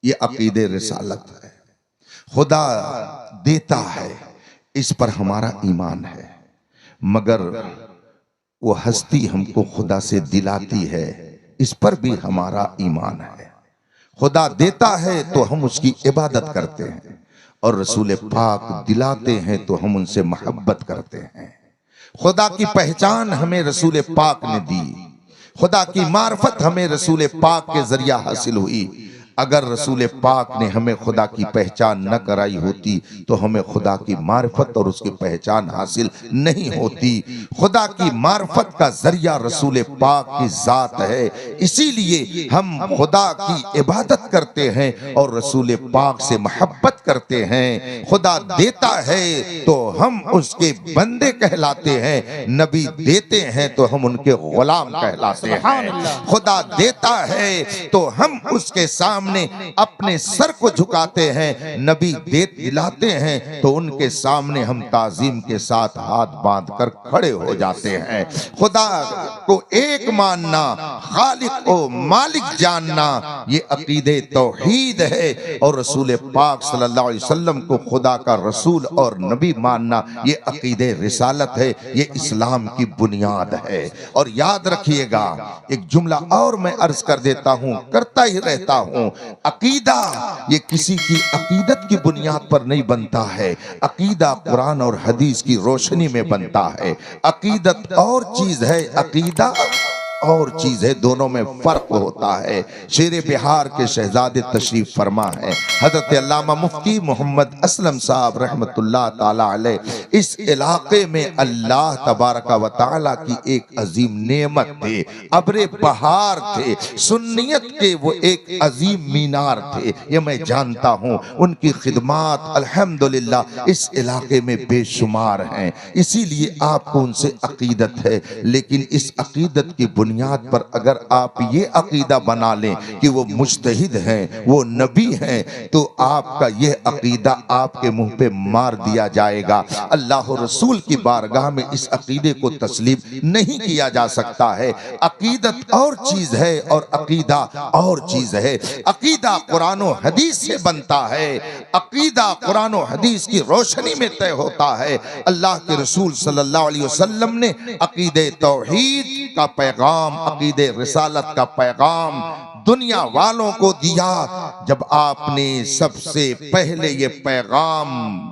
ये अकीदे रिसालत है। खुदा देता है, इस पर हमारा ईमान है, मगर वो हस्ती हमको खुदा से दिलाती है, इस पर भी हमारा ईमान है। खुदा देता है तो हम उसकी इबादत करते हैं, और रसूल पाक दिलाते हैं तो हम उनसे मोहब्बत करते हैं। खुदा की पहचान हमें रसूल पाक ने दी, खुदा की मार्फत हमें रसूल पाक के जरिया हासिल हुई। अगर रसूल पाक ने हमें खुदा की पहचान न कराई होती तो हमें खुदा की मार्फत और उसकी पहचान हासिल नहीं होती। खुदा की मार्फत का जरिया रसूल पाक की जात है, इसीलिए हम खुदा की इबादत करते हैं और रसूल पाक से मोहब्बत करते हैं। खुदा देता है तो हम उसके बंदे कहलाते हैं, नबी देते हैं तो हम उनके गुलाम कहलाते हैं। खुदा देता है तो हम उसके सामने अपने सर को झुकाते हैं, नबी दिलाते हैं तो उनके सामने हम ताजीम के साथ हाथ बांध कर खड़े हो जाते हैं। खुदा को एक मानना, खालिक को मालिक जानना, ये अकीदे तौहीद है। और रसूल पाक सल्लल्लाहु अलैहि वसल्लम को खुदा का रसूल और नबी मानना, ये अकीदे रिसालत है, ये इस्लाम की बुनियाद है। और याद रखिएगा, एक जुमला और मैं अर्ज कर देता हूं, करता ही रहता हूं, अकीदा ये किसी की अकीदत की बुनियाद पर नहीं बनता है, अकीदा कुरान और हदीस की रोशनी में बनता है। अकीदत और चीज है, अकीदा और चीज है, दोनों में फर्क होता है। शेर बिहार के शहजादे तशरीफ फरमा है हजरत अल्लामा मुफ्ती मोहम्मद असलम साहब रहमतुल्लाह ताला अलैह। इस इलाके में अल्लाह तबारक व तआला की एक अजीम नेमत थे, अब्रे बहार थे, सुन्नियत के वो एक अजीम मीनार थे, ये मैं जानता हूँ। उनकी खिदमात अल्हम्दुलिल्लाह इस इलाके में बेशुमार हैं, इसीलिए आपको उनसे अकीदत है। लेकिन इस अकीदत की बुनियाद पर अगर आप ये अकीदा बना लें कि वो मुज्तहिद हैं, वो नबी हैं, तो आपका ये अकीदा आपके मुंह पे मार दिया जाएगा। अल्लाह रसूल की बारगाह में इस अकीदे को तस्लीम नहीं किया जा सकता है। अकीदत और चीज है और अकीदा और चीज है। अकीदा कुरान और हदीस से बनता है, अकीदा कुरान और हदीस की रोशनी में तय होता है। अल्लाह के रसूल सल्लल्लाहु अलैहि वसल्लम ने अकीदे तौहीद का पैगाम, अकीदे रिसालत का पैगाम दुनिया वालों को दिया। जब आपने सबसे पहले ये पैगाम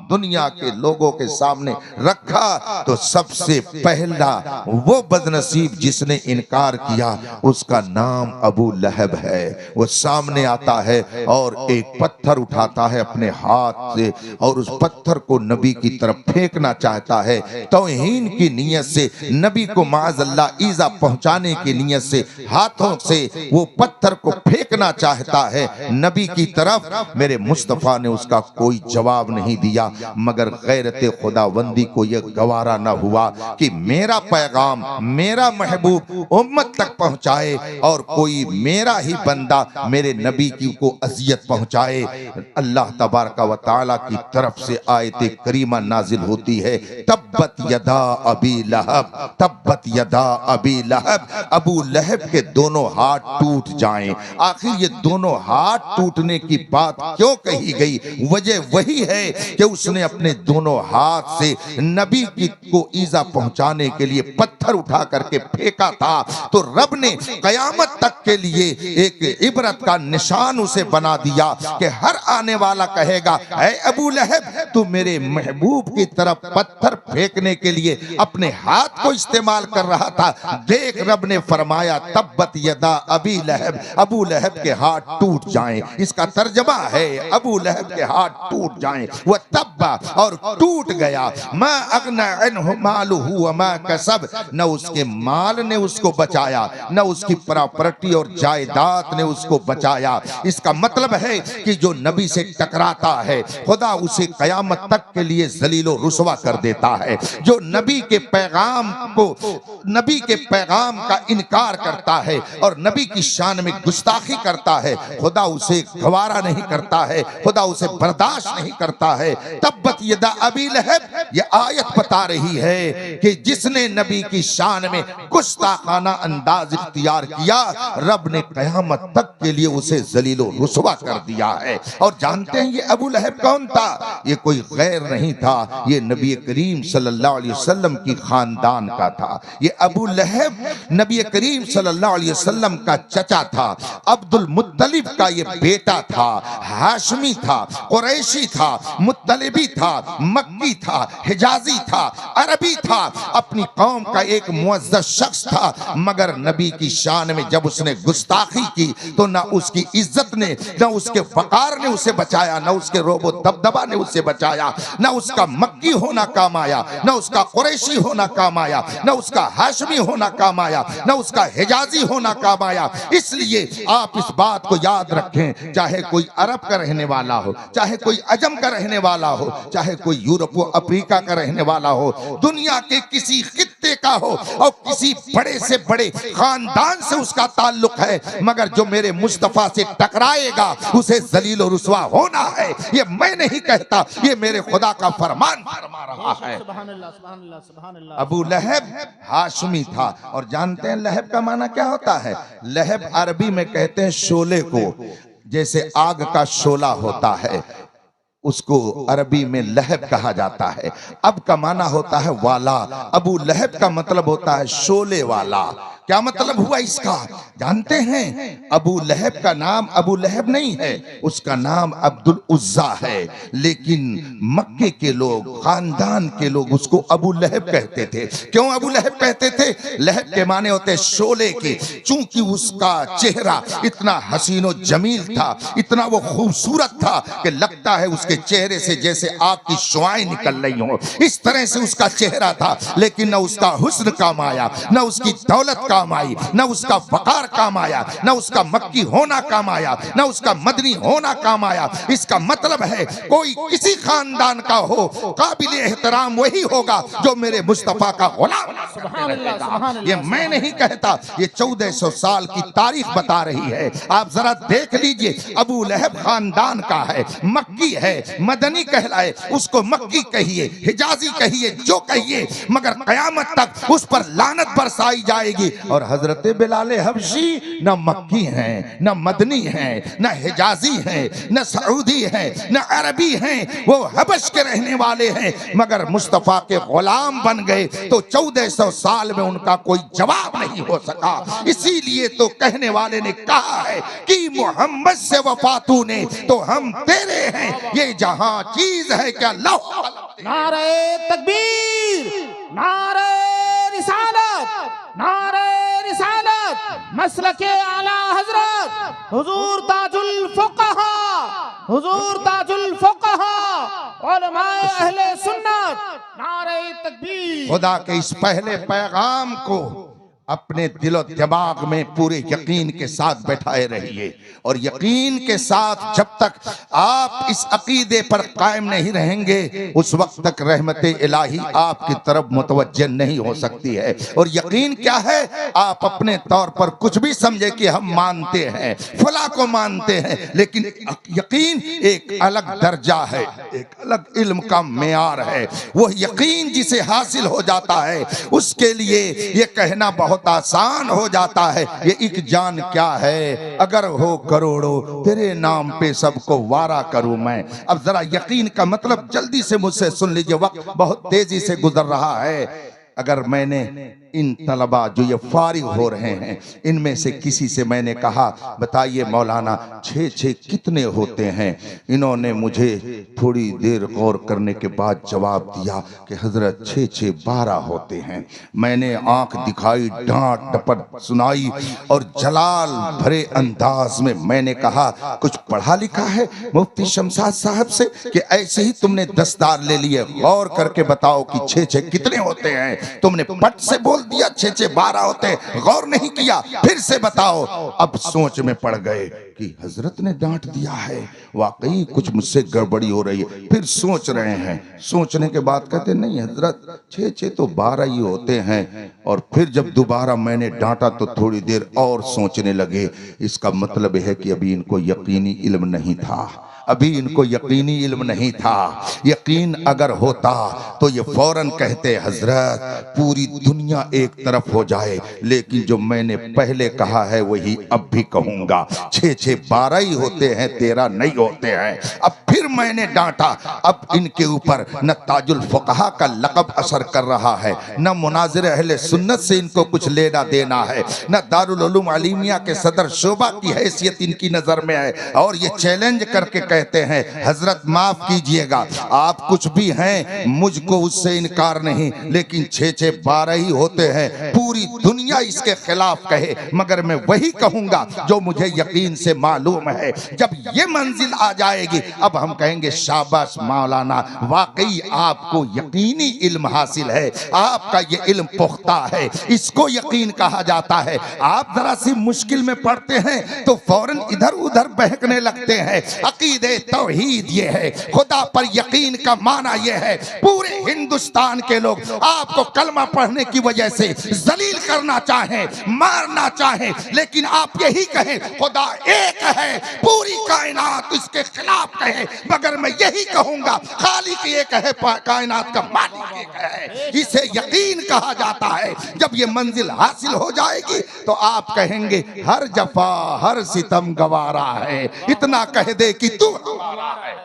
दुनिया के लोगों के सामने रखा तो सबसे पहला वो बदनसीब जिसने इनकार किया, उसका नाम अबू लहब है। वो सामने आता है और एक पत्थर उठाता है अपने हाथ से और उस पत्थर को नबी की तरफ फेंकना चाहता है, तौहीन की नीयत से, नबी को माज़अल्लाह ईज़ा पहुंचाने की नीयत से हाथों से वो पत्थर को फेंकना चाहता है नबी की तरफ। मेरे मुस्तफा ने उसका कोई जवाब नहीं दिया, मगर गैरत खुदावंदी को यह गवारा न हुआ कि मेरा पैगाम, मेरा महबूब उम्मत तक पहुंचाए और कोई मेरा ही बंदा मेरे नबी की को अजियत पहुंचाए। अल्लाह तबारक व तआला की तरफ से आयत करीमा नाजिल होती है, तब्बत यदा अबी लहब, तब्बत यदा अबी लहब, अबू लहब के दोनों हाथ टूट जाएं। आखिर ये दोनों हाथ टूटने की बात क्यों कही गई? वजह वही है कि उसने अपने दोनों हाथ से नबी की को ईजा पहुंचाने के लिए पत्थर उठा करके फेंका था। तो रब ने कयामत तक के लिए एक इबरत का निशान उसे बना दिया कि हर आने वाला कहेगा, ऐ अबू लहब, तू मेरे महबूब की तरफ पत्थर फेंकने के लिए अपने हाथ को इस्तेमाल कर रहा था। देख, रब ने फरमाया तब्बत यदा अबी लहब, अबू लहब के हाथ टूट जाएं। इसका तर्जमा है अबू लहब के हाथ टूट जाएं। वह तब्बा और टूट गया। मा अगना अन्हु मालुहु व मा कसब, न उसके माल ने उसको बचाया, न उसकी प्रॉपर्टी और जायदाद ने उसको बचाया। इसका मतलब है कि जो नबी से टकराता है, खुदा उसे कयामत तक के लिए जलीलो रुसवा कर देता है। जो नबी के पैगाम को, नबी के पैगाम का इनकार करता है और नबी की शान में गुस्ताखी करता है, खुदा उसे गवारा नहीं करता है, खुदा उसे बर्दाश्त नहीं करता है। तब्बत यदा अबी लहब, ये आयत बता रही है कि जिसने नबी की शान में गुस्ताखाना अंदाज इख्तियार किया, रब ने कयामत तक के लिए उसे जलीलो रुसवा कर दिया है। और जानते हैं ये अबू लहब कौन था? ये कोई गैर नहीं था, ये नबी करीम सल्लल्लाहु अलैहि वसल्लम की खानदान का था। ये अबू लहब नबी करीम सल्लल्लाहु अलैहि वसल्लम का चचा था, अब्दुल मुत्तलिब का ये बेटा था, हाशमी था, कुरैशी था, मुत्तलिबी था, मक्की था, हिजाजी था, अरबी था, अपनी कौम का एक मुअज्जज शख्स था। मगर नबी की शान में जब उसने गुस्ताखी की तो ना उसकी इज्जत ने, ना उसके वकार ने उसे बचाया, ना उसके रोबो दबदबा ने उसे बचाया, ना उसका मक्की होना काम आया, ना उसका कुरैशी होना काम आया, ना उसका हाशमी होना काम आया, ना उसका हिजाजी होना काम आया। इसलिए आप इस बात को याद रखें, चाहे कोई अरब का रहने वाला हो, चाहे कोई अजम का रहने वाला हो, चाहे कोई यूरोप व अफ्रीका का रहने वाला हो, दुनिया के किसी खित्ते का हो और किसी बड़े से बड़े खानदान से उसका ताल्लुक है, मगर जो मेरे मुस्तफा से टकराएगा उसे जलील और रुसवा होना है। ये मैं नहीं कहता, ये मेरे खुदा का फरमान फरमा रहा है। अबू लहब हाशमी था। और जानते हैं लहब का माना क्या होता है? लहब अरबी में कहते हैं शोले को, जैसे आग का शोला होता है उसको अरबी में लहब कहा जाता है। अब का माना होता है वाला। अबू लहब का मतलब होता है शोले वाला। क्या मतलब हुआ इसका? जानते हैं अबू लहब का नाम अबू लहब नहीं है, उसका नाम अब्दुल उज्जा है। लेकिन मक्के के लोग, खानदान के लोग उसको अबू लहब कहते थे। क्यों अबू लहब कहते थे? लहब के माने होते शोले के। चूंकि उसका चेहरा इतना हसीनो जमील था, इतना वो खूबसूरत था कि लगता है उसके चेहरे से जैसे आग की शुआएं निकल रही हो, इस तरह से उसका चेहरा था। लेकिन न उसका हुस्न काम आया, न उसकी दौलत काम आई, न उसका वकार काम आया, न उसका मक्की होना काम आया, न उसका मदनी होना काम आया। इसका मतलब है कोई किसी खानदान का हो, काबिल एहतराम वही होगा जो मेरे मुस्तफा का गुलाम। ये मैं नहीं कहता, ये 1400 साल की तारीख बता रही है। आप जरा देख लीजिए, अबू लहब खानदान का है, मक्की है, मदनी कहलाए, उसको मक्की कहिए, हिजाजी कहिए, जो कहिए, मगर कयामत तक उस पर लानत बरसाई जाएगी। और हजरत बिलाल हबशी न मक्की हैं, न मदनी हैं, न हिजाजी हैं, न सऊदी हैं, न अरबी हैं, वो हबश के रहने वाले हैं, मगर मुस्तफा के गुलाम बन गए तो 1400 साल में उनका कोई जवाब नहीं हो सका। इसीलिए तो कहने वाले ने कहा है कि मोहम्मद से वफा तूने तो हम तेरे हैं, ये जहां चीज है क्या लौह। नारे तकबीर, नारे रिसालत, नारे रिसालत, मसलके आला हजरत हुजूर ताजुल फुक़हा, हुजूर ताजुल फुक़हा, उलमाए अहले सुन्नत, नारे तकबीर। खुदा के इस पहले पैगाम को अपने दिलो दिमाग में पूरे यकीन के साथ बैठाए रहिए। और यकीन के साथ जब तक आप इस अकीदे पर कायम नहीं रहेंगे, उस वक्त तक रहमत इलाही आपकी तरफ मुतवज्जह नहीं हो सकती है। और यकीन क्या है? आप अपने तौर पर कुछ भी समझे कि हम मानते हैं, फला को मानते हैं, लेकिन यकीन एक अलग दर्जा है, एक अलग इल्म का मेयार है। वो यकीन जिसे हासिल हो जाता है उसके लिए ये कहना बहुत आसान हो जाता है, ये एक जान क्या है, अगर हो करोड़ों तेरे नाम पे सबको वारा करूं मैं। अब जरा यकीन का मतलब जल्दी से मुझसे सुन लीजिए, वक्त बहुत तेजी से गुजर रहा है। अगर मैंने इन तलबा जो ये फारिग हो रहे हैं, इनमें से किसी से मैंने कहा बताइए मौलाना 6 कितने होते हैं, इन्होंने मुझे थोड़ी देर गौर करने के बाद जवाब दिया कि हजरत 6 12 होते हैं। मैंने आंख दिखाई, डांट डपट सुनाई और जलाल भरे अंदाज में मैंने कहा कुछ पढ़ा लिखा है मुफ्ती शमशाद साहब से कि ऐसे ही तुमने दस्तदार ले लिए, गौर करके बताओ कि 6 कितने होते हैं। तुमने पट से बोल दिया 6 12 होते, गौर नहीं किया, फिर से बताओ। अब सोच में पड़ गए कि हजरत ने डांट दिया है, वाकई कुछ मुझसे गड़बड़ी हो रही है। फिर सोच रहे हैं, सोचने के बाद कहते नहीं हजरत 6 तो 12 ही होते हैं। और फिर जब दोबारा मैंने डांटा तो थोड़ी देर और सोचने लगे। इसका मतलब है कि अभी इनको यकीनी इल्म नहीं था, अभी इनको यकीनी इल्म नहीं था। यकीन अगर होता तो ये फौरन कहते हजरत पूरी दुनिया एक तरफ हो जाए, लेकिन जो मैंने पहले कहा है वही अब भी कहूंगा। 6 12 ही होते हैं, 13 नहीं होते हैं। अब फिर मैंने डांटा। अब इनके ऊपर न ताजुल फुकहा का लक़ब असर कर रहा है, न मुनाजिर अहले सुन्नत से इनको कुछ लेना देना है, न दारुल उलूम अलीमिया के सदर शोबा की हैसियत इनकी नजर में है। और ये चैलेंज करके कहते हैं हजरत माफ कीजिएगा, आप कुछ भी हैं, मुझको उससे इनकार नहीं, लेकिन 6 12 ही होते हैं। पूरी दुनिया इसके खिलाफ कहे मगर मैं वही कहूंगा जो मुझे यकीन से मालूम है। जब ये मंजिल आ जाएगी अब हम कहेंगे शाबाश मौलाना, वाकई आपको यकीनी इल्म हासिल है, आपका ये इल्म पुख्ता है, इसको यकीन कहा जाता है। आप जरा सी मुश्किल में पड़ते हैं तो फौरन इधर उधर बहकने लगते हैं। अकीदे तौहीद ये है, खुदा पर यकीन का माना ये है। पूरे हिंदुस्तान के लोग आपको कलमा पढ़ने की वजह से जलील करना चाहें, मारना चाहें, लेकिन आप यही कहें खुदा एक है, पूरी कायनात इसके खिलाफ कहे, मगर मैं यही कहूंगा खालिक एक है, कायनात का मालिक एक है। इसे यकीन कहा जाता है। जब ये मंजिल हासिल हो जाएगी तो आप कहेंगे हर जफा हर सितम गवारा है, इतना कह दे कि तू हमारा है।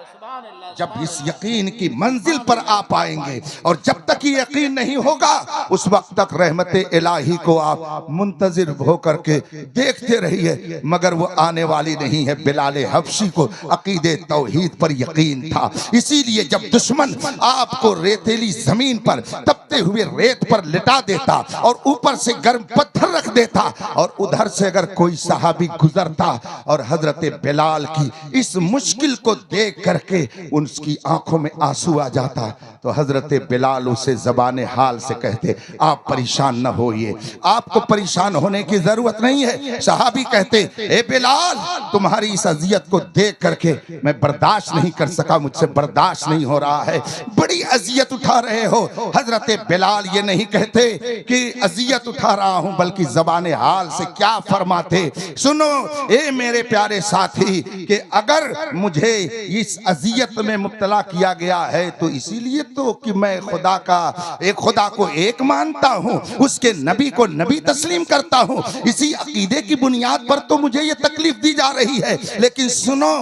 जब इस यकीन की मंजिल पर आ पाएंगे, और जब तक ये यकीन नहीं होगा उस वक्त तक रहमत इलाही को आप मुंतजिर होकर के देखते रहिए, मगर वो आने वाली नहीं है। बिलाल हबशी को अकीदे तौहीद पर यकीन था, इसीलिए जब दुश्मन आपको रेतीली जमीन पर तपते हुए रेत पर लिटा देता और ऊपर से गर्म पत्थर रख देता, और उधर से अगर कोई सहाबी गुजरता और हजरत बिलाल की इस मुश्किल को देख करके उसकी आंखों में आंसू आ जाता, तो हजरत बिलाल उसे ज़बाने हाल से कहते आप परेशान न होइए, आपको परेशान होने की जरूरत नहीं है। सहाबी कहते ए बिलाल, तुम्हारी इस अजियत को देख करके मैं बर्दाश्त नहीं कर सका, मुझसे बर्दाश्त नहीं हो रहा है, बड़ी अजियत उठा रहे हो। हजरत बिलाल ये नहीं कहते कि अजियत उठा रहा हूं, बल्कि ज़बाने हाल से क्या फरमाते, सुनो ए मेरे प्यारे साथी, कि अगर मुझे इस अजियत में मुब्तला किया गया है तो इसीलिए तो कि मैं खुदा को एक मानता हूँ, उसके नबी को नबी तस्लीम करता हूँ, इसी अकीदे की बुनियाद पर तो मुझे ये तकलीफ दी जा रही है। लेकिन सुनो,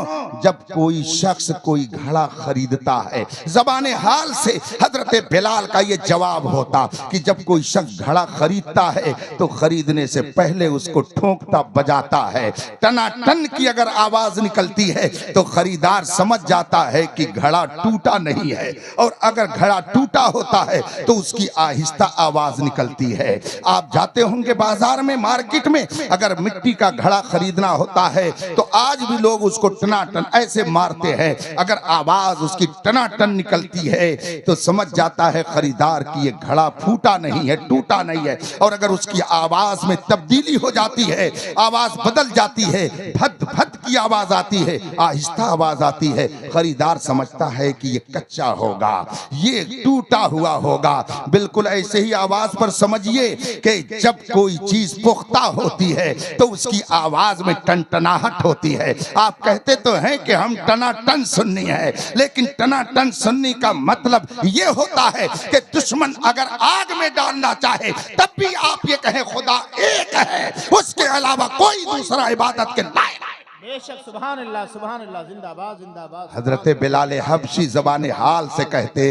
जब कोई शख्स कोई घड़ा खरीदता है, ज़बाने हाल से हजरत बिलाल का ये जवाब होता कि जब कोई शख्स घड़ा खरीदता है तो खरीदने से पहले उसको ठोंकता बजाता है, टनाटन की अगर आवाज निकलती है तो खरीदार समझ जाता है कि घड़ा टूटा नहीं है, और अगर घड़ा टूटा होता है तो उसकी आहिस्ता आवाज निकलती है। आप जाते होंगे बाजार में, मार्केट में, अगर मिट्टी का घड़ा खरीदना होता है तो आज भी लोग उसको टनाटन ऐसे मारते हैं, अगर आवाज उसकी टनाटन निकलती है तो समझ जाता है खरीदार की ये घड़ा फूटा नहीं है, टूटा नहीं है। और अगर उसकी आवाज में तब्दीली हो जाती है, आवाज बदल जाती है, भद भद की आवाज आती है, आहिस्ता आवाज आती है, खरीदार समझता है कि ये कच्चा होगा, ये टूटा हुआ होगा। बिल्कुल ऐसे ही आवाज पर समझिए कि जब कोई चीज पुख्ता होती है तो उसकी आवाज में टनटनाहट होती है। आप कहते तो हैं कि हम टनाटन सुन्नी है, लेकिन टनाटन सुन्नी का मतलब ये होता है कि दुश्मन अगर आग में डालना चाहे तब भी आप ये कहें खुदा एक है, उसके अलावा कोई दूसरा इबादत के लायक नहीं। बेशक, सुभान अल्लाह, सुभान अल्लाह, जिंदाबाद जिंदाबाद। हजरत बिलाल हबशी ज़बाने हाल से कहते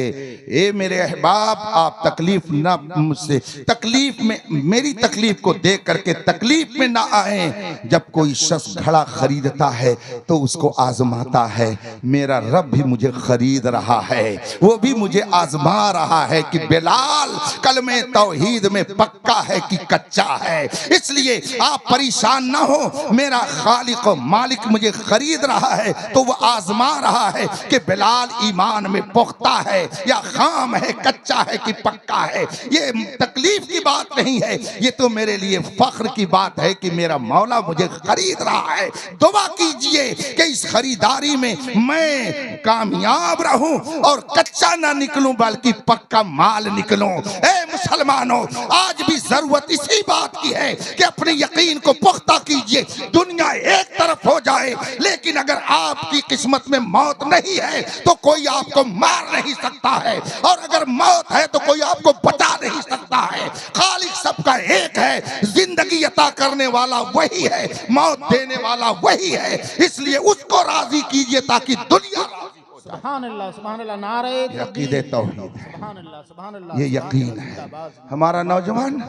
ए मेरे अहबाब, आप तकलीफ ना मुझसे तकलीफ में, मेरी तकलीफ को देख करके तकलीफ में ना आए। जब कोई शख्स घड़ा खरीदता है तो उसको आजमाता है, मेरा रब भी मुझे खरीद रहा है, वो भी मुझे आजमा रहा है कि बिलाल कलमे तौहीद में पक्का है कि कच्चा है। इसलिए आप परेशान ना हो, मेरा खालिक मालिक मुझे खरीद रहा है तो वो आजमा रहा है कि बिलाल ईमान में पुख्ता है या खाम है, कच्चा है कि पक्का है। ये तकलीफ की बात नहीं है, ये तो मेरे लिए फख्र की बात है कि मेरा मौला मुझे खरीद रहा है। दुआ कीजिए कि इस खरीदारी में मैं कामयाब रहूं और कच्चा ना निकलूं बल्कि पक्का माल निकलूं। ए मुसलमानों, आज भी जरूरत इसी बात की है कि अपने यकीन को पुख्ता कीजिए। दुनिया एक तरफ हो जाए, लेकिन अगर आपकी किस्मत में मौत नहीं है तो कोई आपको मार नहीं सकता है, और अगर मौत है तो कोई आपको बचा नहीं सकता है। खालिक सबका एक है, जिंदगी अता करने वाला वही है, मौत देने वाला वही है, इसलिए उसको राजी कीजिए ताकि दुनिया सुभान अल्लाह नारे अकीदे तौहीद है। सुभान अल्लाह ये यकीन है। हमारा नौजवान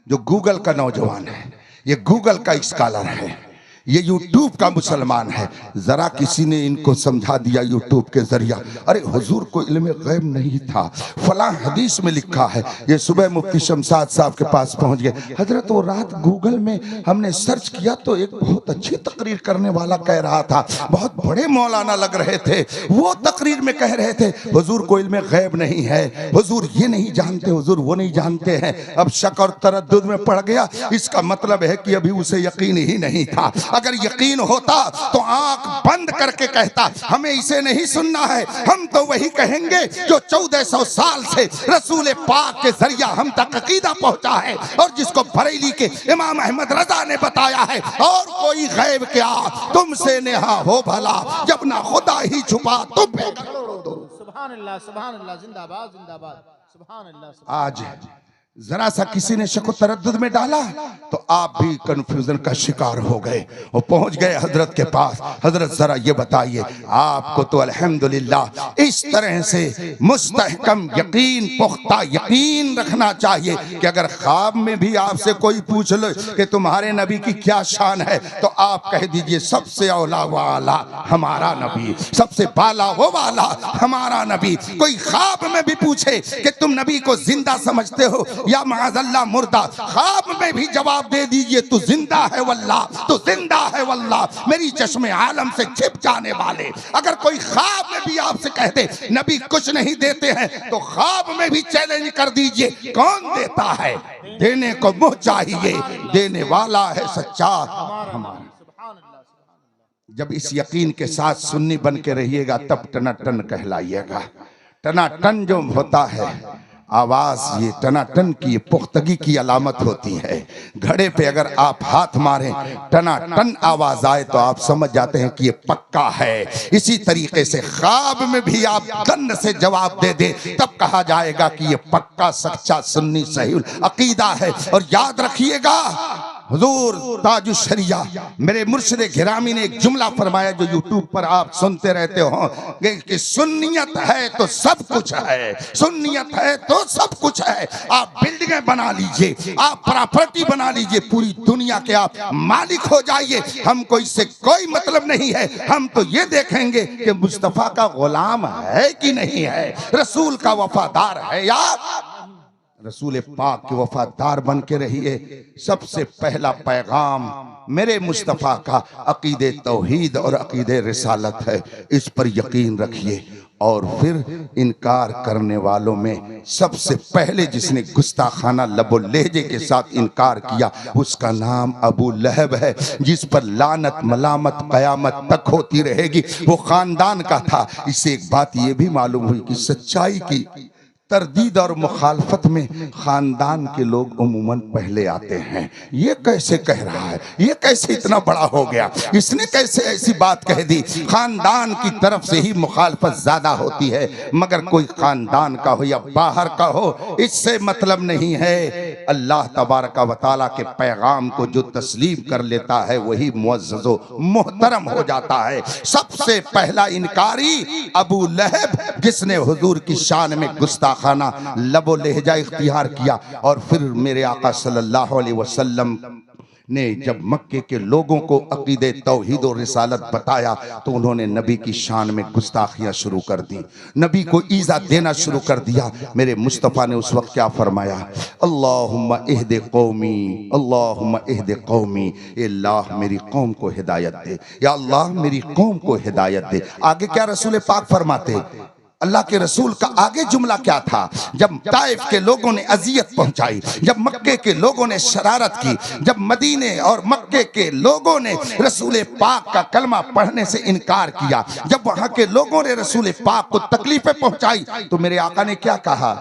जो गूगल का नौजवान है, ये गूगल का स्कॉलर है, ये यूट्यूब का मुसलमान है। जरा किसी ने इनको समझा दिया यूट्यूब के जरिया, अरे हुजूर को इल्म गैब नहीं था, फलां हदीस में लिखा है। ये सुबह मुफ्ती शमशाद साहब के पास पहुंच गए। हजरत वो रात गूगल में हमने सर्च किया तो एक बहुत अच्छी तकरीर करने वाला कह रहा था, बहुत बड़े मौलाना लग रहे थे। वो तकरीर में कह रहे थे हुजूर को इल्म गैब नहीं है, हुजूर ये नहीं जानते, हुजूर वो नहीं जानते हैं। अब शक और तरद्दुद में पड़ गया। इसका मतलब है कि अभी उसे यकीन ही नहीं था। अगर यकीन होता तो आंख बंद करके कहता हमें इसे नहीं सुनना है, हम तो वही कहेंगे जो 1400 साल से रसूल पाक के जरिया हम तक अकीदा पहुंचा है और जिसको बरेली के इमाम अहमद रजा ने बताया है। और कोई गैब क्या, तुमसे नेहा हो भला जब ना खुदा ही छुपा तुम पे। सुभान अल्लाह जिंदाबाद जिंदाबाद सुभान अल्लाह। आज जरा सा किसी ने शक तरद्दुद में डाला तो आप भी कंफ्यूजन का शिकार हो गए और पहुंच गए हजरत के पास। हजरत जरा ये बताइए, आपको तो अल्हम्दुलिल्लाह इस तरह से मुस्तहकम यकीन, पुख्ता यकीन रखना चाहिए कि अगर ख्वाब में भी आपसे कोई पूछ लो कि तुम्हारे नबी की क्या शान है तो आप कह दीजिए सबसे औला वाला हमारा नबी, सबसे बाला वो वाला हमारा नबी। कोई ख्वाब में भी पूछे कि तुम नबी को जिंदा समझते हो या माज़अल्लाह मुर्दा, ख्वाब में भी जवाब दे दीजिए तू जिंदा है वल्लाह, तू जिंदा है वल्लाह, मेरी चश्मे आलम से छिप जाने वाले। अगर कोई ख्वाब में भी आपसे कहते नबी कुछ नहीं देते हैं तो ख्वाब में भी चैलेंज कर दीजिए, कौन देता है, देने को मुँह चाहिए, देने वाला है सच्चा हमारा। जब इस यकीन के साथ सुन्नी बन के रहिएगा तब टनाटन कहलाइएगा। टनाटन जो होता है आवाज, ये टनाटन की पुख्तगी की अलामत होती है। घड़े पे अगर आप हाथ मारें टनाटन आवाज आए तो आप समझ जाते हैं कि ये पक्का है। इसी तरीके से ख्वाब में भी आप दन से जवाब दे दे तब कहा जाएगा कि ये पक्का सच्चा सुन्नी सही अकीदा है। और याद रखिएगा हुजूर ताजुश शरिया मेरे मुर्शिद गिरामी ने एक जुमला फरमाया जो यूट्यूब पर आप सुनते रहते हो कि सुन्नियत है तो सब कुछ है, सुन्नियत है तो सब कुछ है। आप बिल्डिंगें बना लीजिए, आप प्रॉपर्टी बना लीजिए, पूरी दुनिया के आप मालिक हो जाइए, हमको इससे कोई मतलब नहीं है। हम तो ये देखेंगे कि मुस्तफा का गुलाम है कि नहीं है, रसूल का वफादार है या रसूल पाक के वफादार बन के रहिए। सबसे पहला पैगाम मेरे मुस्तफ़ा का अकीदे तौहीद और अकीदे रिसालत है, इस पर यकीन रखिए। और फिर इनकार करने वालों में सबसे पहले जिसने गुस्ताखाना लबो लहजे के साथ इनकार किया उसका नाम अबू लहब है, जिस पर लानत मलामत कयामत तक होती रहेगी। वो खानदान का था। इससे एक बात ये भी मालूम हुई कि सच्चाई की तरदीद और मुखालफत में खानदान के लोग उमूमन पहले आते हैं। ये कैसे कह रहा है, ये कैसे इतना बड़ा हो गया, इसने कैसे ऐसी बात कह दी। खानदान की तरफ से ही मुखालफत ज्यादा होती है, मगर कोई खानदान का हो या बाहर का हो इससे मतलब नहीं है। अल्लाह तबारक व तआला के पैगाम को जो तस्लीम कर लेता है वही मुअज़्ज़ज़ मोहतरम हो जाता है। सबसे पहला इनकारी अबू लहब, जिसने हुजूर की शान में गुस्ताखाना लबो लहजा इख्तियार किया और फिर मेरे आका सल्लल्लाहु अलैहि वसल्लम ने जब मक्के के लोगों को अकीदे तौहीद और रिसालत बताया तो उन्होंने नबी की शान में गुस्ताखियां शुरू कर दी, नबी को ईजा देना शुरू कर दिया। मेरे मुस्तफ़ा ने उस वक्त क्या फरमाया? अल्लाहुम्मा इहदे कौमी, अल्लाहुम्मा इहदे कौमी, अल्लाह मेरी कौम को हिदायत दे, या अल्लाह मेरी कौम को हिदायत दे। आगे क्या रसूल पाक फरमाते? अल्लाह के रसूल का आगे जुमला क्या था? जब ताइफ के लोगों ने अजियत पहुंचाई, जब मक्के के लोगों ने शरारत की, जब मदीने और मक्के के लोगों ने रसूल पाक का कलमा पढ़ने से इनकार किया, जब वहां के लोगों ने रसूल पाक को तकलीफें पहुंचाई, तो मेरे आका ने क्या कहा?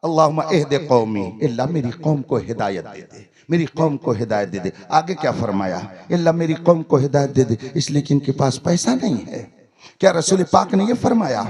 अल्लाहुम्मा इहदे कौमी, अल्लाह मेरी कौम को हिदायत दे दे, मेरी कौम को हिदायत दे दे। आगे क्या फरमाया? अल्लाह मेरी कौम को हिदायत दे दे इसलिए कि इनके पास पैसा नहीं है। क्या रसूल पाक ने ये फरमाया?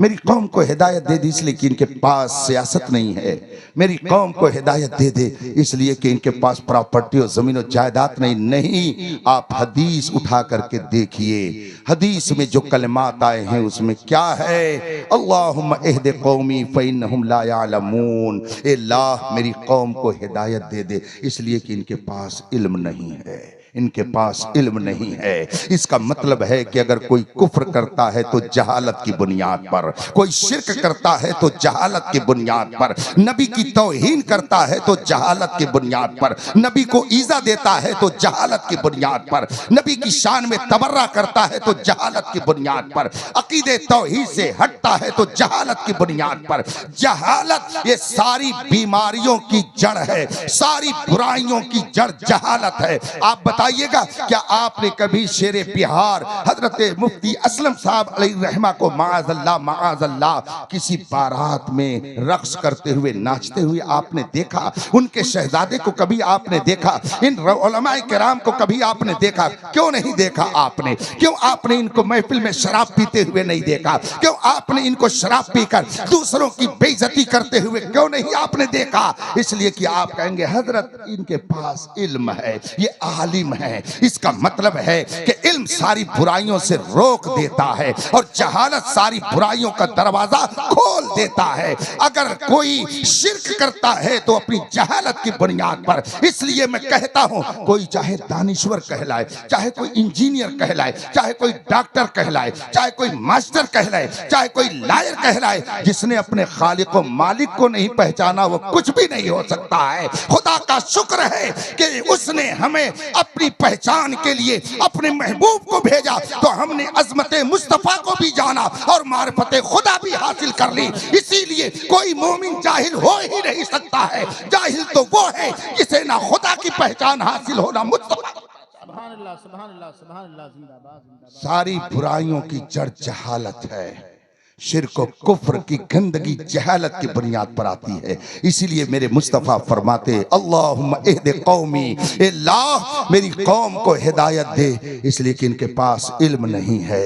मेरी कौम को हिदायत दे दी इसलिए कि इनके पास सियासत नहीं है। मेरी कौम को हिदायत दे दे इसलिए कि इनके पास प्रॉपर्टी और जमीन और जायदाद नहीं। आप हदीस उठा करके देखिए, हदीस में जो कलमात आए हैं उसमें क्या है? अल्लाहुम्मा इहदे कौमी फइन्नहुम ला यालमून, अल्लाह मेरी कौम को हिदायत दे दे इसलिए कि इनके पास इल्म नहीं है, इनके पास इल्म नहीं है। इसका मतलब है कि अगर कोई कुफ्र करता है तो जहालत की बुनियाद पर, कोई शिर्क करता है तो जहालत की बुनियाद पर, नबी की तौहीन करता है तो जहालत की बुनियाद पर, नबी को ईजा देता है तो जहालत की बुनियाद पर, नबी की शान में तबर्रा करता है तो जहालत की बुनियाद पर, अकीदे तौहीद से हटता है तो जहालत की बुनियाद पर। जहालत ये सारी बीमारियों की जड़ है, सारी बुराइयों की जड़ जहालत है। आप बताइएगा, क्या आपने कभी शेरे बिहार हजरत मुफ्ती असलम साहब अलैहिर्रहमा को माअज़ल्लाह किसी बारात में रक्स करते हुए, नाचते हुए आपने देखा? उनके शहजादे को कभी आपने देखा? इन उलमाए किराम को कभी आपने देखा? क्यों नहीं देखा आपने? क्यों आपने इनको महफिल में शराब पीते हुए नहीं देखा? क्यों आपने इनको शराब पीकर दूसरों की बेइज्जती करते हुए क्यों नहीं आपने देखा? इसलिए कि आप कहेंगे हजरत इनके पास इल्म है, ये आलिम है। इसका मतलब है कि इल्म सारी बुराइयों से रोक देता है और जहालत सारी बुराइयों का दरवाजा खोल देता है। अगर कोई शिर्क करता है तो अपनी जहालत की बुनियाद पर। इसलिए मैं कहता हूं, कोई चाहे दानिश्वर कहलाए, चाहे कोई इंजीनियर कहलाए, चाहे कोई डॉक्टर कहलाए, चाहे कोई मास्टर कहलाए, चाहे कोई लायर कहलाए, जिसने अपने खालिक व मालिक को नहीं पहचाना वो कुछ भी नहीं हो सकता है। खुदा का शुक्र है कि उसने हमें अपनी पहचान के लिए अपने महबूब को भेजा, तो हमने अजमत मुस्तफा को भी जाना और मारिफत खुदा भी हासिल कर ली। इसीलिए कोई मोमिन जाहिल हो ही नहीं सकता है। जाहिल तो वो है जिसे ना खुदा की पहचान हासिल हो ना मुस्तफा। सुभान अल्लाह, सुभान अल्लाह, सुभान अल्लाह, जिंदाबाद, जिंदाबाद। सारी बुराइयों की जड़ जहालत है। शिर्क और कुफ्र की गंदगी जहालत की बुनियाद पर आती है। इसीलिए मेरे मुस्तफ़ा फरमाते अल्लाहुम्मा इहदे कौमी, अल्लाह मेरी कौम को हिदायत दे इसलिए कि इनके पास इल्म नहीं है।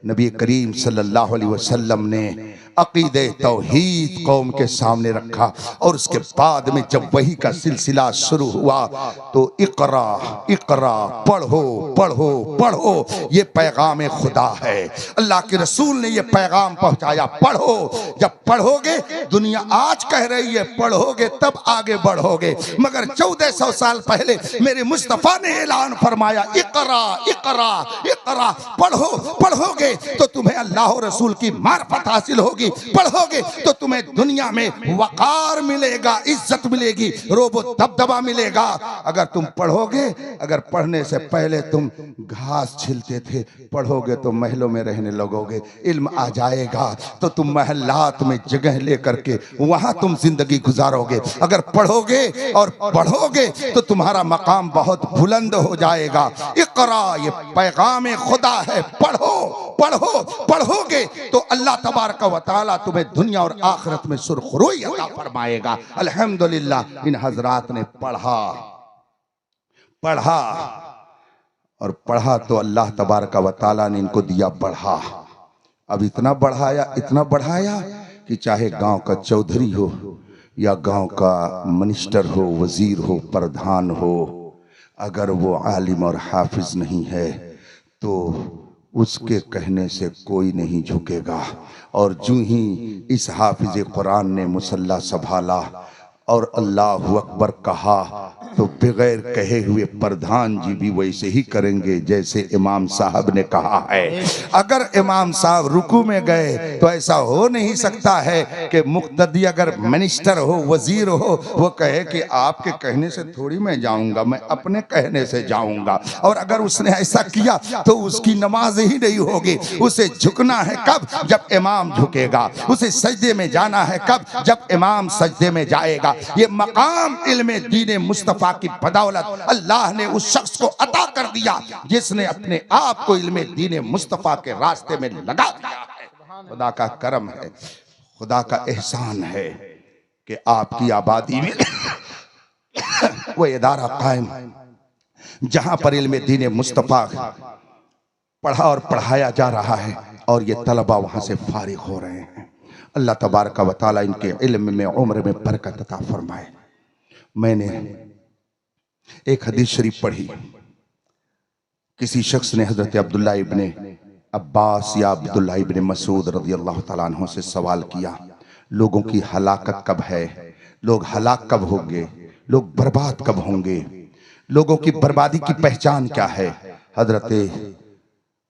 नबी करीम सल्लल्लाहु अलैहि वसल्लम ने अकीदे तौहीद कौम के सामने रखा और उसके बाद में जब वही का सिलसिला शुरू हुआ तो इकरा इकरा, पढ़ो पढ़ो पढ़ो, ये पैगाम खुदा है। अल्लाह के रसूल ने ये पैगाम पहुंचाया, पढ़ो। जब पढ़ोगे, दुनिया आज कह रही है पढ़ोगे तब आगे बढ़ोगे, मगर 1400 साल पहले मेरे मुस्तफ़ा ने ऐलान फरमाया इकरा इकरा इकरा, पढ़ो। पढ़ोगे तो तुम्हें अल्लाह और रसूल की मार्फत हासिल होगी, पढ़ोगे तो तुम्हें दुनिया में वकार मिलेगा, इज्जत मिलेगी, रोबो दबदबा मिलेगा। अगर तुम पढ़ोगे, अगर पढ़ने से पहले तुम घास छिलते थे, पढ़ोगे तो महलों में रहने लगोगे। इल्म आ जाएगा तो तुम महल्लात में जगह लेकर के वहां तुम जिंदगी गुजारोगे। अगर पढ़ोगे और पढ़ोगे तो तुम्हारा मकाम बहुत बुलंद हो जाएगा। इकरा, ये पैगाम खुदा है, पढ़ो पढ़ो। पढ़ोगे तो अल्लाह तबारक व तआला तुम्हें दुनिया और आखिरत में सुरखरुई अता फरमाएगा। अल्हम्दुलिल्लाह इन हजरात ने पढ़ा पढ़ा और पढ़ा तो अल्लाह तबारक व तआला ने इनको दिया बढ़ा। अब इतना बढ़ाया कि चाहे गांव का चौधरी हो या गांव का मिनिस्टर हो, वजीर हो, प्रधान हो, अगर वो आलिम और हाफिज नहीं है तो उसके कहने से कोई नहीं झुकेगा। और जो ही इस हाफिज कुरान ने मुसल्ला संभाला और अल्लाहु अकबर कहा तो बगैर कहे हुए प्रधान जी भी वैसे ही करेंगे जैसे इमाम साहब ने कहा है। अगर इमाम साहब रुकू में गए तो ऐसा हो नहीं सकता है कि मुक्तदी अगर मिनिस्टर हो, वजीर हो, वो कहे कि आपके कहने से थोड़ी मैं जाऊंगा, मैं अपने कहने से जाऊंगा। और अगर उसने ऐसा किया तो उसकी नमाज ही नहीं होगी। उसे झुकना है कब? जब इमाम झुकेगा। उसे सजदे में जाना है कब? जब इमाम सजदे में जाएगा। ये मकाम इल्मे दीन मुस्तफा की बदौलत अल्लाह ने उस शख्स को अता कर दिया जिसने अपने आप को इल्मे दीन मुस्तफा के रास्ते में लगा दिया है। खुदा का करम है, खुदा का एहसान है कि आपकी आबादी में वो इदारा कायम जहां पर इल्मे दीन मुस्तफा पढ़ा और पढ़ाया जा रहा है और ये तलबा वहां से फारिग हो रहे हैं। अल्लाह तबारक व तआला इनके इल्म में, उम्र में बरकत अता फरमाए। मैंने एक हदीस शरीफ पढ़ी, किसी शख्स ने हजरत अब्दुल्ला इब्ने अब्बास या अब्दुल्ला इब्ने मसूद रज़ी अल्लाह तआला अन्हु से सवाल किया, लोगों की हलाकत कब है? लोग हलाक कब होंगे? लोग बर्बाद कब होंगे? लोगों की बर्बादी की पहचान क्या है? हजरत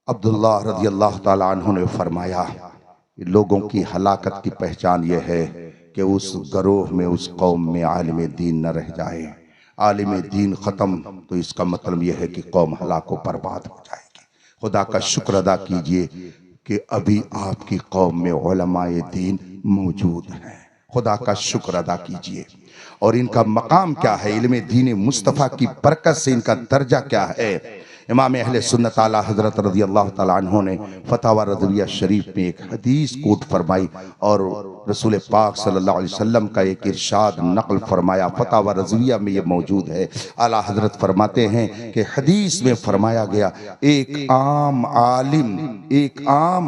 अब्दुल्ला रज़ी अल्लाह तआला अन्हु ने फरमाया, लोगों की हलाकत की पहचान यह है कि उस गरोह में, उस कौम में आलिम दीन न रह जाए। आलिम दीन ख़त्म तो इसका मतलब यह है कि कौम हलाक व बर्बाद हो जाएगी। खुदा का शुक्र अदा कीजिए कि अभी आपकी कौम में उलमाए दीन मौजूद हैं। खुदा का शुक्र अदा कीजिए। और इनका मकाम क्या है? इल्मे दीन मुस्तफ़ा की बरकत से इनका दर्जा क्या है? इमाम अहले सुन्नत आला हज़रत रज़ी अल्लाह तआला अन्हु ने फतावा रज़विया शरीफ में एक हदीस कोट फरमाई और रसूल पाक सल्लल्लाहु अलैहि वसल्लम का एक इरशाद नकल फरमाया। फतावा रज़विया में ये मौजूद है। आला हज़रत फरमाते हैं कि हदीस में फरमाया गया, एक आम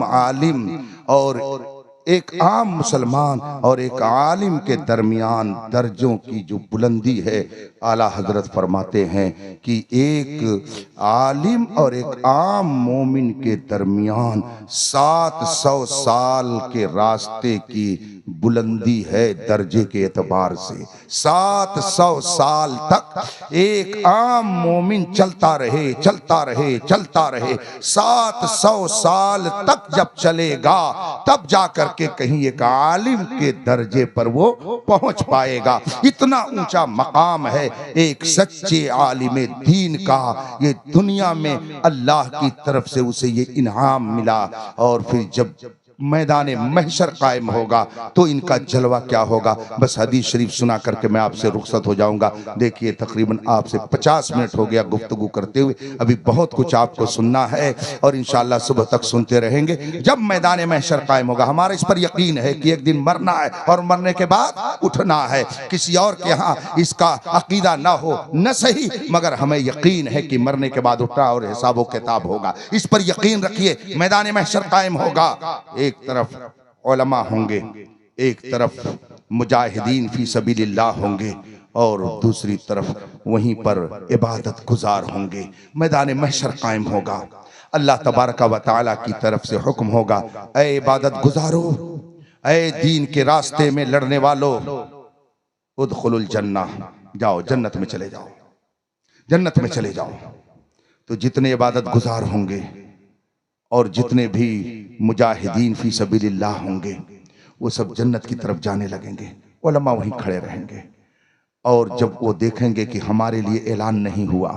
आलिम और एक आम मुसलमान और एक आलिम के दरमियान दर्जों की जो बुलंदी है, आला हजरत फरमाते हैं कि एक आलिम और एक आम मोमिन के दरमियान 700 साल के रास्ते की बुलंदी है दर्जे के एतबार से। 700 साल तक एक आम मोमिन चलता रहे, चलता रहे, चलता रहे, 700 साल तक जब चलेगा तब जाकर के कहीं एक आलिम के दर्जे पर वो पहुंच पाएगा। इतना ऊंचा मकाम है एक सच्चे आलिम दीन का। ये दुनिया में अल्लाह की तरफ से उसे ये इनाम मिला और फिर जब मैदान महशर कायम होगा तो इनका जलवा क्या होगा। बस हदीस शरीफ सुना करके मैं आपसे रुखसत हो जाऊंगा। देखिए तकरीबन आपसे 50 मिनट हो गया गुफ्तगू करते हुए, अभी बहुत कुछ आपको सुनना है और इंशाअल्लाह सुबह तक सुनते रहेंगे। जब मैदान महशर कायम होगा, हमारा इस पर यकीन है कि एक दिन मरना है और मरने के बाद उठना है। किसी और के यहाँ इसका अकीदा ना हो न सही, मगर हमें यकीन है कि मरने के बाद उठना और हिसाब किताब होगा। इस पर यकीन रखिए। मैदान महशर कायम होगा, एक तरफ उलमा होंगे, एक तरफ मुजाहिदीन फी सबीलिल्लाह होंगे और दूसरी तरफ वहीं पर इबादत गुजार होंगे। मैदान महशर कायम होगा, अल्लाह तबारक व तआला की तरफ से हुक्म होगा, ऐ इबादत गुजारो, ऐ दीन के रास्ते में लड़ने वालों, उदखुलुल जन्ना, जाओ जन्नत में चले जाओ, जन्नत में चले जाओ। तो जितने इबादत गुजार होंगे और जितने भी मुजाहिदीन फी सबीलिल्लाह होंगे वो सब जन्नत की तरफ जाने लगेंगे। उलमा वहीं खड़े रहेंगे और जब वो देखेंगे कि हमारे लिए ऐलान नहीं हुआ,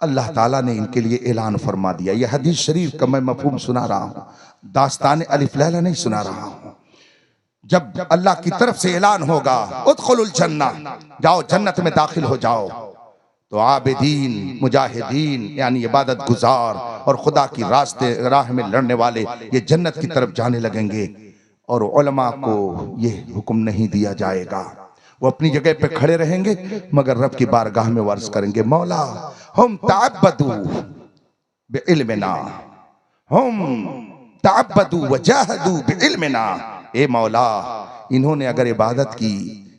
अल्लाह ताला ने इनके लिए ऐलान फरमा दिया। यह हदीस शरीफ का मैं मफहूम सुना रहा हूँ, दास्तान अलिफ लैला नहीं सुना रहा हूँ। जब अल्लाह की तरफ से ऐलान होगा, उदखुलुल जन्ना, जाओ जन्नत में दाखिल हो जाओ, तो आबिदीन, मुजाहिदीन यानी इबादत गुजार और खुदा की राह में लड़ने वाले ये जन्नत की तरफ जाने लगेंगे और उलमा को ये हुक्म नहीं दिया जाएगा। वो अपनी जगह पे खड़े रहेंगे मगर रब की बारगाह में वर्ज करेंगे, मौला हम तअब्बदू बिइल्मिना, हम तअब्बदू वजाहदू बिइल्मिना। ए मौला, इन्होंने अगर इबादत की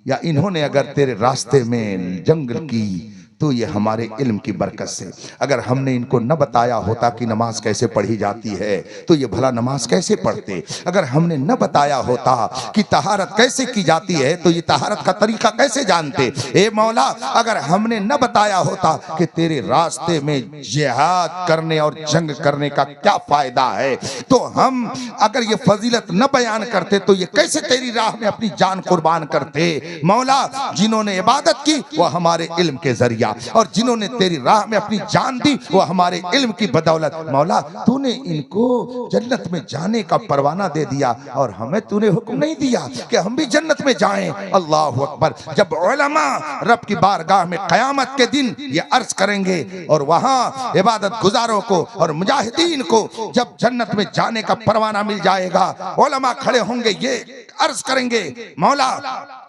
या इन्होंने अगर तेरे रास्ते में जंग की, तो ये हमारे इल्म की बरकत से। अगर हमने इनको न बताया होता कि नमाज कैसे पढ़ी जाती है तो ये भला नमाज कैसे पढ़ते। अगर हमने न बताया होता कि तहारत कैसे की जाती है तो ये तहारत का तरीका कैसे जानते। ए मौला, अगर हमने न बताया होता कि तेरे रास्ते में जिहाद करने और जंग करने का क्या फायदा है, तो हम अगर ये फजीलत न बयान करते तो ये कैसे तेरी राह में अपनी जान कुर्बान करते। मौला, जिन्होंने इबादत की वो हमारे इल्म के जरिया, और जिन्होंने तेरी राह में अपनी जान दी वो हमारे इल्म की बदौलत। मौला, तूने इनको जन्नत में जाने का परवाना दे दिया और हमें तूने हुक्म नहीं दिया कि हम भी जन्नत में जाएं। अल्लाहु अकबर। जब उलमा रब की बारगाह में कयामत के दिन ये अर्ज करेंगे और वहां इबादत गुजारों को और मुजाहिदीन को जब जन्नत में जाने का परवाना मिल जाएगा, उलमा खड़े होंगे, ये अर्ज करेंगे, मौला,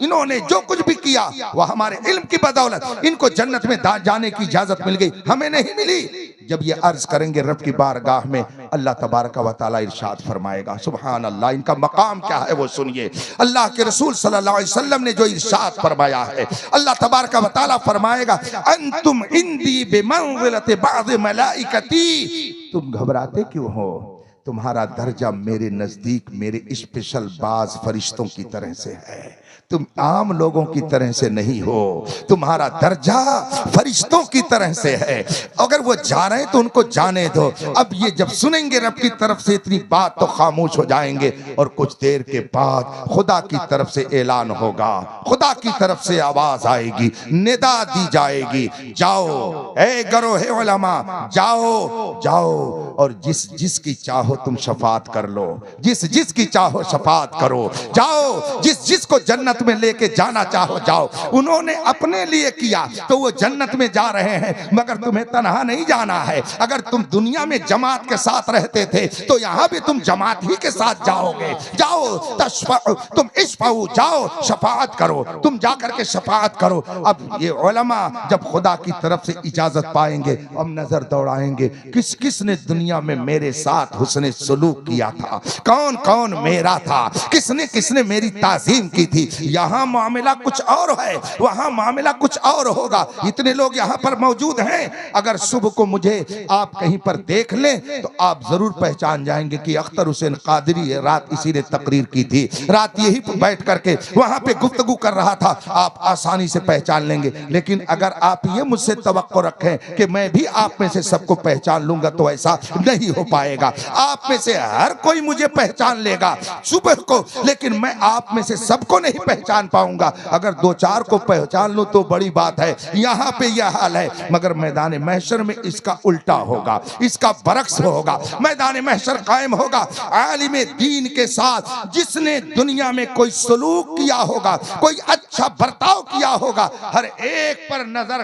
इन्होंने जो कुछ भी किया वह हमारे इल्म की बदौलत इनको जन्नत में जाने की इजाजत मिल गई, हमें नहीं मिली। जब ये अर्ज करेंगे रब की बारगाह में, अल्लाह तबारक व तआला इरशाद फरमाएगा, सुभान अल्लाह, इनका मकाम क्या है वो सुनिए। अल्लाह के रसूल सल्लल्लाहु अलैहि वसल्लम ने जो इरशाद फरमाया है, अल्लाह तबारक व तआला फरमाएगा, अंतुम इंदी बिमंज़िलति बाज़ मलाइकती, तुम घबराते क्यों हो, तुम्हारा दर्जा मेरे नजदीक मेरे स्पेशल बाज फरिश्तों की तरह से है, तुम आम लोगों की तरह से नहीं हो, तुम्हारा दर्जा फरिश्तों की तरह से है। अगर वो जा रहे हैं तो उनको जाने दो। अब ये जब सुनेंगे रब की तरफ से इतनी बात तो खामोश हो जाएंगे और कुछ देर के बाद खुदा की तरफ से ऐलान होगा, खुदा की तरफ से आवाज आएगी, निदा दी जाएगी, जाओ ए गरोहे उलमा, जाओ जाओ और जिस जिसकी चाहो तुम शफात कर लो, जिस जिसकी चाहो शफात करो, जाओ जिस जिसको जन्नत में लेके जाना चाहो जाओ। उन्होंने अपने लिए किया तो वो जन्नत में जा रहे हैं, मगर तुम्हें तन्हा नहीं जाना है। अगर तुम दुनिया में जमात के साथ रहते थे तो यहाँ भी तुम जमात ही के साथ जाओगे। जाओ तुम इश्फाऊ, जाओ शफाअत करो, तुम जाकर के शफाअत करो। अब ये उलमा जब खुदा की तरफ से इजाजत पाएंगे, अब नजर दौड़ाएंगे, किस किस ने दुनिया में मेरे साथ हुस्ने सलूक किया था, कौन कौन मेरा था, किसने किसने मेरी ताज़ीम की थी। यहाँ मामला कुछ और है, वहाँ मामला कुछ और होगा। इतने लोग यहाँ पर मौजूद हैं, अगर सुबह को मुझे आप कहीं पर देख लें तो आप जरूर पहचान जाएंगे कि अख्तर हुसैन कादरी रात इसी ने तकरीर की थी, रात यही बैठ करके वहाँ पे गुफ्तगू कर रहा था, आप आसानी से पहचान लेंगे। लेकिन अगर आप ये मुझसे तवक्को रखें कि मैं भी आप में से सबको पहचान लूंगा तो ऐसा नहीं हो पाएगा। आप में से हर कोई मुझे पहचान लेगा सुबह को, लेकिन मैं आप में से सबको नहीं पहचान पाऊंगा। अगर दो चार को पहचान लो तो बड़ी बात है। यहाँ पे यह हाल है, मगर मैदान महशर में इसका उल्टा होगा, इसका बरक्स होगा। मैदान महशर कायम होगा आलिम दीन के साथ जिसने दुनिया में कोई सलूक किया होगा, कोई अच्छा बर्ताव किया होगा, हर एक पर नजर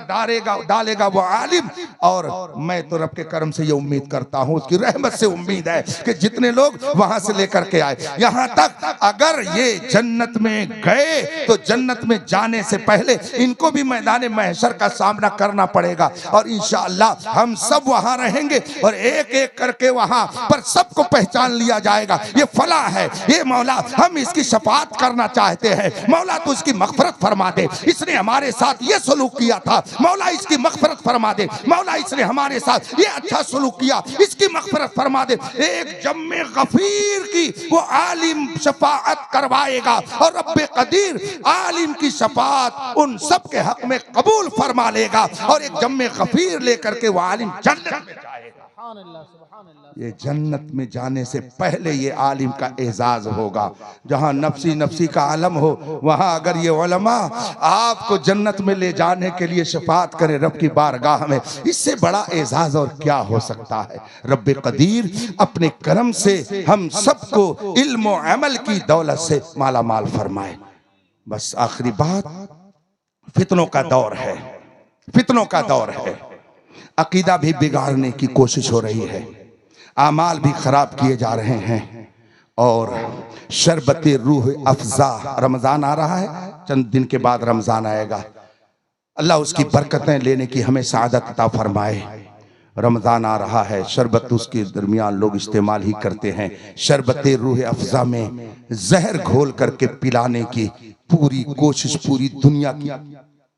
डालेगा वो आलिम। और मैं तो रब के करम से ये उम्मीद करता हूँ, उसकी रहमत से उम्मीद है कि जितने लोग वहां से लेकर के आए यहाँ तक, अगर ये जन्नत में गए तो जन्नत में जाने से पहले इनको भी मैदान महशर का सामना करना पड़ेगा। और इंशाअल्लाह हम सब वहां रहेंगे और एक एक करके वहां पर सबको पहचान लिया जाएगा, ये फला है, ये मौला हम इसकी शफाअत करना चाहते हैं, मौला तो इसकी मगफरत फरमा दे, इसने हमारे साथ ये सलूक किया था, मौला इसकी मगफरत फरमा दे, मौला इसने हमारे साथ ये अच्छा सलूक किया, इसकी मगफरत फरमा दे। एक जम्मे गफीर की वो आलिम शफाअत करवाएगा और रब्बे कदीर आलिम की शफाअत उन सब के हक में कबूल फरमा लेगा और एक जम्मे गफीर लेकर के वो आलिम जन्नत में जाएगा। ये जन्नत में जाने से पहले ये आलिम का एजाज होगा। जहां नफसी नफसी का आलम हो, वहां अगर ये उलमा आपको जन्नत में ले जाने के लिए शफाअत करे रब की बारगाह में, इससे बड़ा एजाज और क्या हो सकता है। रब्बे कदीर अपने करम से हम सबको इल्म और अमल की दौलत से माला माल फरमाए। बस आखिरी बात, फितनों का दौर है, फितनों का दौर है, अकीदा भी बिगाड़ने की कोशिश हो रही है, आमाल भी खराब किए जा रहे हैं और शरबत रूह अफजा, रमजान आ रहा है, चंद दिन के बाद रमजान आएगा, अल्लाह उसकी बरकतें लेने की हमें सआदत अता फरमाए। रमजान आ रहा है, शरबत उसके दरमियान लोग इस्तेमाल ही करते हैं। शरबत रूह अफजा में जहर घोल करके पिलाने की पूरी कोशिश पूरी दुनिया की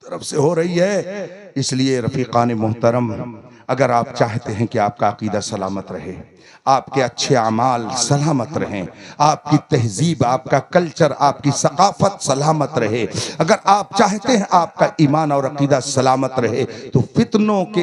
तरफ से हो रही है। इसलिए रफीकान मोहतरम, अगर आप चाहते हैं कि आपका अकीदा सलामत रहे, आपके अच्छे अमाल सलामत रहें, आपकी तहजीब, आपका कल्चर, आपकी सकाफत सलामत रहे, अगर आप चाहते हैं आपका ईमान और अकीदा सलामत रहे, तो फितनों के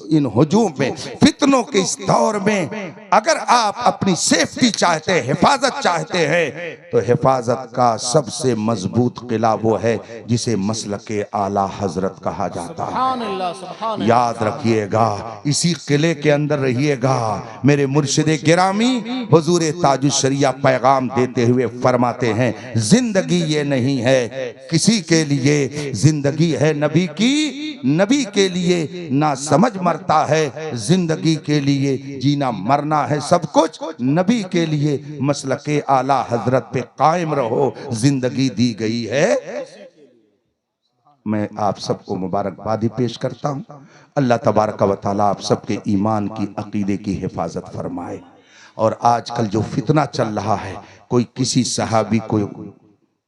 इन हुजूम में, फितनों के इस दौर में अगर आप अपनी सेफ्टी चाहते हैं, हिफाजत चाहते हैं, तो हिफाजत का सबसे मजबूत किला वो है जिसे मसलके आला हजरत कहा जाता है। याद रखिएगा, इसी किले के अंदर रहिएगा। मेरे मुर्शिदे गिरामी हुजूर ताजुश्शरिया पैगाम देते हुए फरमाते हैं, जिंदगी ये नहीं है किसी के लिए, जिंदगी है नबी की, नबी के लिए ना समझ मरता है, जिंदगी के लिए जीना मरना है सब कुछ नबी के लिए। मसलके आला हजरत पे कायम रहो, जिंदगी दी गई है। मैं आप सबको मुबारकबादी पेश करता हूँ। अल्लाह तबारक व तआला आप सबके ईमान की, अकीदे की हिफाजत फरमाए। और आजकल जो फितना चल रहा है, कोई किसी सहाबी को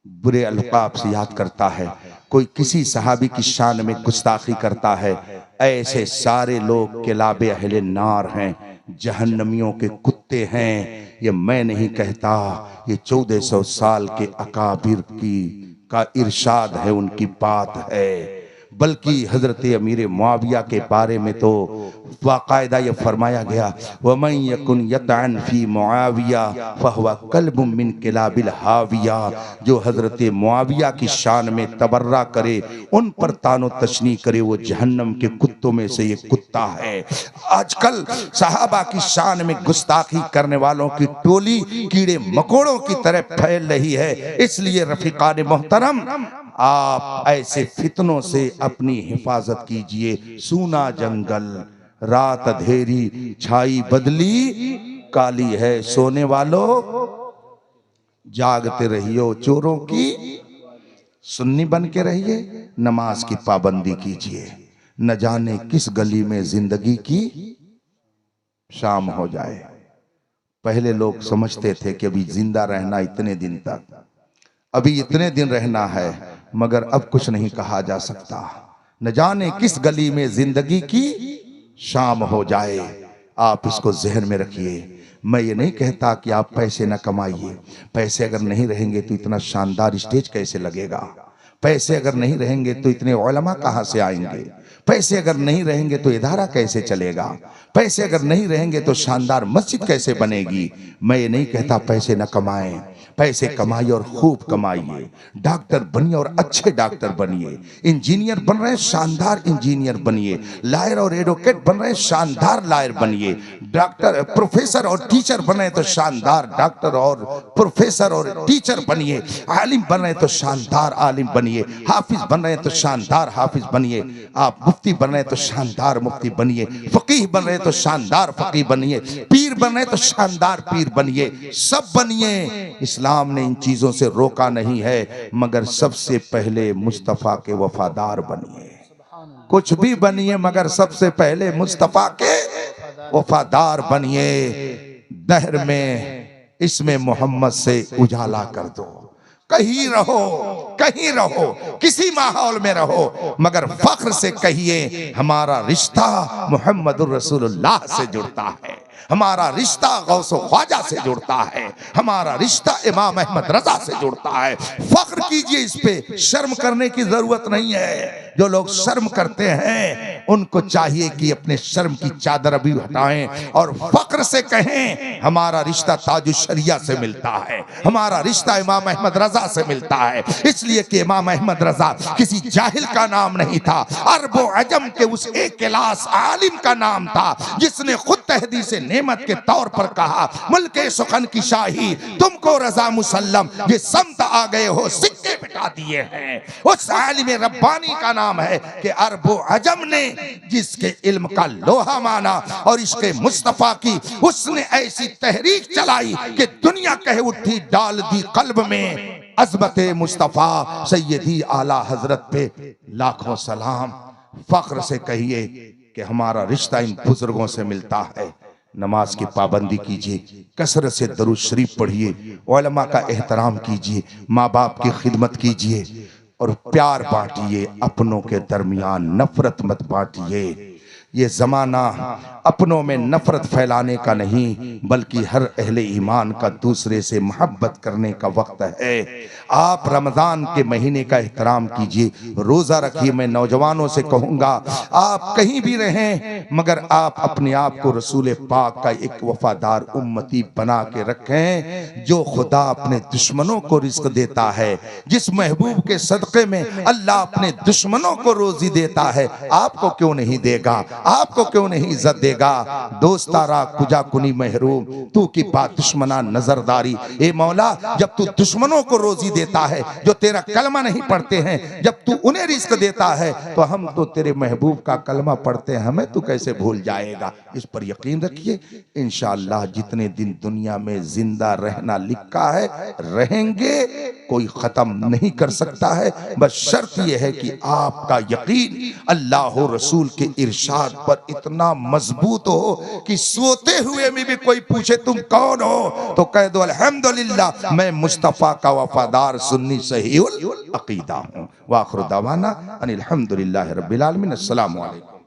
बुरे अलकाब से याद करता है, कोई किसी सहाबी की शान में गुस्ताखी करता है, ऐसे सारे लोग किलाबे अहले नार हैं, जहन्नमियों के कुत्ते हैं। ये मैं नहीं कहता, ये 1400 साल के अकाबिर का इरशाद है, उनकी बात है। बल्कि हजरत अमीर मुआविया के बारे में तो बाकायदा ये फरमाया गया, वमन यकुन यतअन फी मुआविया फहुवा कल्बुम मिन किलाबिल हाविया। जो हजरत मुआविया की शान में तबर्रा करे, उन पर तानो तशनी करे, वो जहन्नम के कुत्तों में से ये कुत्ता है। आजकल सहाबा की शान में गुस्ताखी करने वालों की टोली कीड़े मकोड़ों की तरह फैल रही है। इसलिए रफीकान मोहतरम, आप ऐसे फितनों से अपनी हिफाजत कीजिए। सूना जंगल, रात अंधेरी, छाई बदली काली है, सोने वालों जागते रहियो, चोरों की सुन्नी बन के रहिए, नमाज की पाबंदी कीजिए। न जाने किस गली में जिंदगी की शाम हो जाए। पहले लोग समझते थे कि अभी जिंदा रहना इतने दिन तक, अभी इतने दिन रहना है, मगर अब कुछ नहीं कहा जा सकता। न जाने किस गली में जिंदगी की शाम हो जाए। आप इसको जहन में रखिए। मैं ये नहीं कहता कि आप पैसे न कमाइए, पैसे अगर नहीं रहेंगे तो इतना शानदार स्टेज कैसे लगेगा, पैसे अगर नहीं रहेंगे तो इतने उलमा कहाँ से आएंगे, पैसे अगर नहीं रहेंगे तो इदारा कैसे चलेगा, पैसे अगर नहीं रहेंगे तो शानदार मस्जिद कैसे बनेगी। मैं ये नहीं कहता पैसे न कमाएं, पैसे कमाइए और खूब कमाइए, डॉक्टर बनिए और अच्छे डॉक्टर बनिए, इंजीनियर बन रहे हैं शानदार इंजीनियर बनिए, लायर और एडवोकेट बन रहे हैं शानदार लायर बनिए, डॉक्टर प्रोफेसर और टीचर बन रहे तो शानदार डॉक्टर और प्रोफेसर और टीचर बनिए, आलिम बन रहे तो शानदार आलिम बनिए, हाफिज बन रहे तो शानदार हाफिज बनिए, आप मुफ्ती बन रहे तो शानदार मुफ्ती बनिए, फकीह बन रहे तो शानदार फकीह बनिए, पीर बन रहे तो शानदार पीर बनिए, सब बनिए। इस्लाम ने इन चीजों से रोका नहीं है, मगर सबसे पहले मुस्तफा के वफादार बनिए। कुछ भी बनिए मगर सबसे पहले मुस्तफा के वफादार बनिए। दहर में इसमें मोहम्मद से उजाला कर दो, कहीं रहो, कहीं रहो, किसी माहौल में रहो, मगर फख्र से कहिए हमारा रिश्ता मुहम्मदुर रसूलुल्लाह से जुड़ता है, हमारा रिश्ता गौसो ख्वाजा से जुड़ता है, हमारा रिश्ता इमाम अहमद रजा से जुड़ता है। फख्र कीजिए इस पे, शर्म करने की जरूरत नहीं है। जो लोग शर्म करते हैं उनको चाहिए कि अपने शर्म की चादर अभी हटाएं और फख्र से कहें हमारा रिश्ता ताजुश्शरिया से मिलता है, हमारा रिश्ता इमाम अहमद रजा से मिलता है। इसलिए कि इमाम अहमद रजा किसी जाहिल का नाम नहीं था, अरब व अजम के उस एक क्लास आलिम का नाम था, जिसने खुद तहदीस नेमत के तौर पर कहा, मुल्के सुखन की शाही तुमको रजा मुसल्लम, ये समत आ गए हो सिक्के बिठा दिए हैं। उस आलिम रब्बानी का नाम है कि अरब व अजम ने जिसके इल्म का लोहा माना और इसके मुस्तफा की उसने ऐसी तहरीक चलाई कि दुनिया कह उठी, डाल दी कल्ब में अज़मत मुस्तफा सैयदी आला हजरत पे लाखों सलाम। फख्र से कहिए कि हमारा रिश्ता इन बुजुर्गों से मिलता है। नमाज की पाबंदी कीजिए, कसरत से दरूद शरीफ पढ़िए, उलमा का एहतराम कीजिए, माँ बाप की खिदमत कीजिए, और प्यार बांटिए, अपनों के दरमियान नफरत मत बांटिए। ये ज़माना अपनों में नफरत फैलाने का नहीं, बल्कि हर अहले ईमान का दूसरे से मोहब्बत करने का वक्त है। आप रमज़ान के महीने का एहतराम कीजिए, रोज़ा रखिए। मैं नौजवानों से कहूँगा, आप कहीं भी रहें मगर आप अपने आप को रसूल पाक का एक वफादार उम्मती बना के रखें। जो खुदा अपने दुश्मनों को रिज़्क देता है, जिस महबूब के सदक़े में अल्लाह अपने दुश्मनों को रोज़ी देता है, आपको क्यों नहीं देगा? आपको क्यों नहीं इज्जत देगा? दोस्तारा कुजा कुनी महरूम, तू की बात दुश्मना नजरदारी। ए मौला, जब तू दुश्मनों को रोजी देता है जो तेरा कलमा नहीं पढ़ते हैं, जब तू उन्हें रिस्क देता है, तो हम तो तेरे महबूब का कलमा पढ़ते हैं, हमें तू कैसे भूल जाएगा? इस पर यकीन रखिए, इंशाअल्लाह जितने दिन दुनिया में जिंदा रहना लिखा है रहेंगे, कोई खत्म नहीं कर सकता है। बस शर्त यह है कि आपका यकीन अल्लाह रसूल के इरशाद पर इतना मजबूत हो कि सोते हुए में भी कोई पूछे तुम कौन हो तो कह दो अल्हम्दुलिल्लाह, मैं मुस्तफा का वफादार सुन्नी सहीउल अकीदा हूँ। वाखिर दावाना अनिल हम्दुलिल्लाहि रब्बिल आलमीन। अस्सलामु अलैकुम।